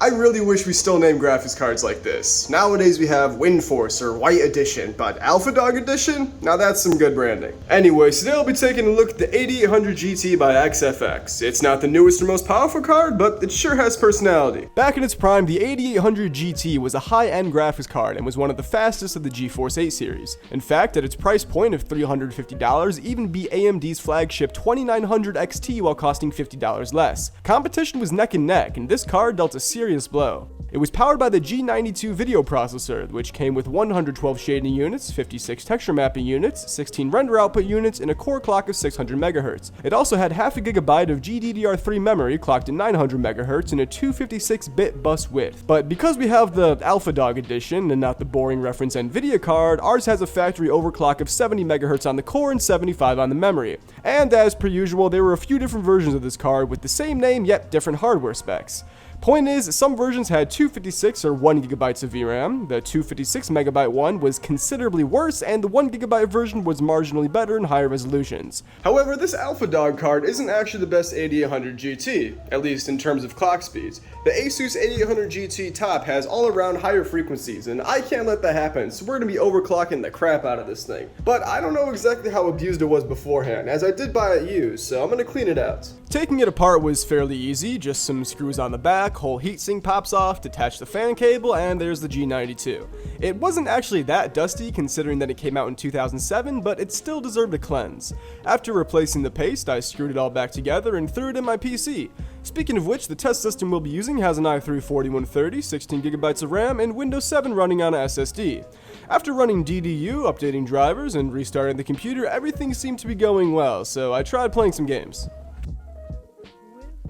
I really wish we still name graphics cards like this. Nowadays we have Windforce or White Edition, but Alpha Dog Edition? Now that's some good branding. Anyways, today I'll be taking a look at the 8800 GT by XFX. It's not the newest or most powerful card, but it sure has personality. Back in its prime, the 8800 GT was a high-end graphics card and was one of the fastest of the GeForce 8 series. In fact, at its price point of $350, even beat AMD's flagship 2900 XT while costing $50 less. Competition was neck and neck, and this card dealt a serious blow. It was powered by the G92 video processor, which came with 112 shading units, 56 texture mapping units, 16 render output units, and a core clock of 600 MHz. It also had half a gigabyte of GDDR3 memory clocked at 900 MHz and a 256-bit bus width. But because we have the Alpha Dog edition and not the boring reference NVIDIA card, ours has a factory overclock of 70 MHz on the core and 75 on the memory. And as per usual, there were a few different versions of this card with the same name yet different hardware specs. Point is, some versions had 256 or 1GB of VRAM, the 256MB one was considerably worse, and the 1GB version was marginally better in higher resolutions. However, this Alpha Dog card isn't actually the best 8800 GT, at least in terms of clock speeds. The Asus 8800 GT top has all around higher frequencies, and I can't let that happen, so we're going to be overclocking the crap out of this thing. But I don't know exactly how abused it was beforehand, as I did buy it used, so I'm going to clean it out. Taking it apart was fairly easy, just some screws on the back, whole heatsink pops off, detach the fan cable, and there's the G92. It wasn't actually that dusty considering that it came out in 2007, but it still deserved a cleanse. After replacing the paste, I screwed it all back together and threw it in my PC. Speaking of which, the test system we'll be using has an i3-4130, 16GB of RAM, and Windows 7 running on a SSD. After running DDU, updating drivers, and restarting the computer, everything seemed to be going well, so I tried playing some games.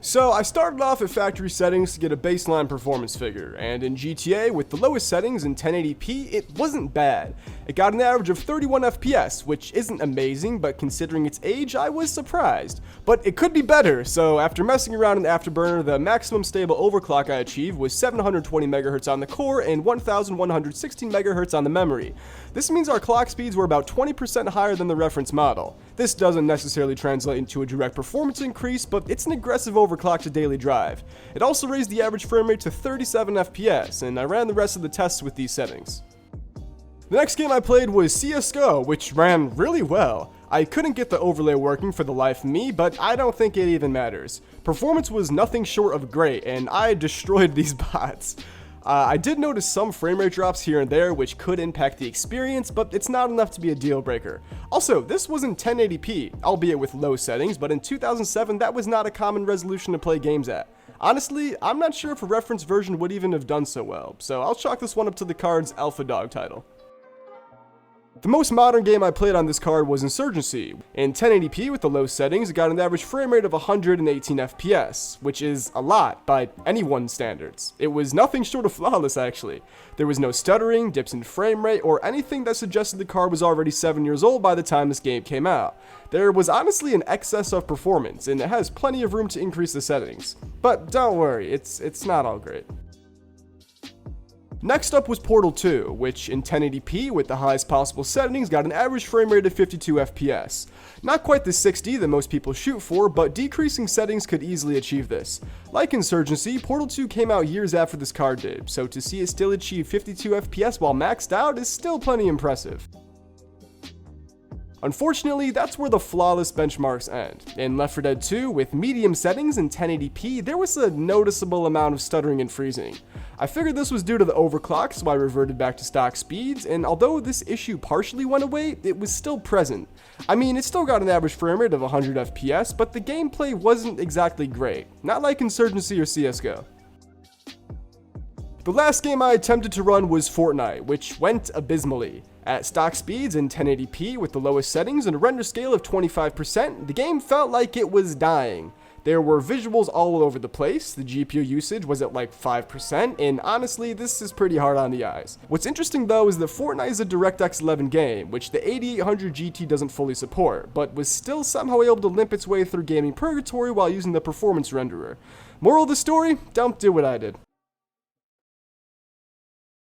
So I started off at factory settings to get a baseline performance figure, and in GTA with the lowest settings in 1080p, it wasn't bad. It got an average of 31 FPS, which isn't amazing, but considering its age, I was surprised. But it could be better, so after messing around in Afterburner, the maximum stable overclock I achieved was 720 MHz on the core and 1116 MHz on the memory. This means our clock speeds were about 20% higher than the reference model. This doesn't necessarily translate into a direct performance increase, but it's an aggressive overclock to daily drive. It also raised the average frame rate to 37 FPS, and I ran the rest of the tests with these settings. The next game I played was CSGO, which ran really well. I couldn't get the overlay working for the life of me, but I don't think it even matters. Performance was nothing short of great, and I destroyed these bots. I did notice some frame rate drops here and there, which could impact the experience, but it's not enough to be a deal breaker. Also, this was in 1080p, albeit with low settings, but in 2007 that was not a common resolution to play games at. Honestly, I'm not sure if a reference version would even have done so well, so I'll chalk this one up to the card's Alpha Dog title. The most modern game I played on this card was Insurgency. In 1080p with the low settings, it got an average frame rate of 118 FPS, which is a lot by anyone's standards. It was nothing short of flawless actually. There was no stuttering, dips in frame rate, or anything that suggested the card was already 7 years old by the time this game came out. There was honestly an excess of performance, and it has plenty of room to increase the settings. But don't worry, it's not all great. Next up was Portal 2, which in 1080p with the highest possible settings got an average frame rate of 52 FPS. Not quite the 60 that most people shoot for, but decreasing settings could easily achieve this. Like Insurgency, Portal 2 came out years after this card did, so to see it still achieve 52 FPS while maxed out is still plenty impressive. Unfortunately, that's where the flawless benchmarks end. In Left 4 Dead 2, with medium settings in 1080p, there was a noticeable amount of stuttering and freezing. I figured this was due to the overclock, so I reverted back to stock speeds, and although this issue partially went away, it was still present. I mean, it still got an average frame rate of 100 FPS, but the gameplay wasn't exactly great. Not like Insurgency or CSGO. The last game I attempted to run was Fortnite, which went abysmally. At stock speeds in 1080p with the lowest settings and a render scale of 25%, the game felt like it was dying. There were visuals all over the place, the GPU usage was at like 5%, and honestly, this is pretty hard on the eyes. What's interesting though is that Fortnite is a DirectX 11 game, which the 8800 GT doesn't fully support, but was still somehow able to limp its way through gaming purgatory while using the performance renderer. Moral of the story, don't do what I did.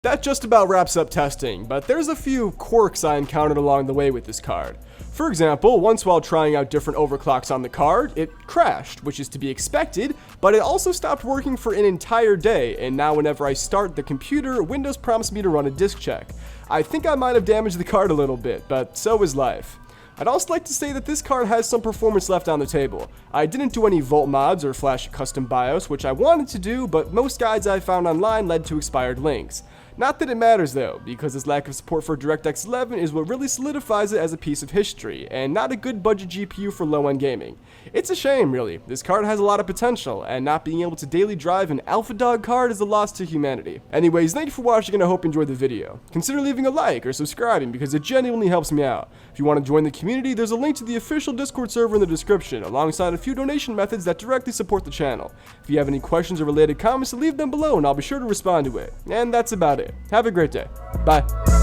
That just about wraps up testing, but there's a few quirks I encountered along the way with this card. For example, once while trying out different overclocks on the card, it crashed, which is to be expected, but it also stopped working for an entire day, and now whenever I start the computer, Windows prompts me to run a disk check. I think I might have damaged the card a little bit, but so is life. I'd also like to say that this card has some performance left on the table. I didn't do any Volt mods or flash a custom BIOS, which I wanted to do, but most guides I found online led to expired links. Not that it matters though, because its lack of support for DirectX 11 is what really solidifies it as a piece of history, and not a good budget GPU for low-end gaming. It's a shame, really. This card has a lot of potential, and not being able to daily drive an AlphaDog card is a loss to humanity. Anyways, thank you for watching, and I hope you enjoyed the video. Consider leaving a like or subscribing, because it genuinely helps me out. If you want to join the community, there's a link to the official Discord server in the description, alongside a few donation methods that directly support the channel. If you have any questions or related comments, leave them below, and I'll be sure to respond to it. And that's about it. Have a great day. Bye.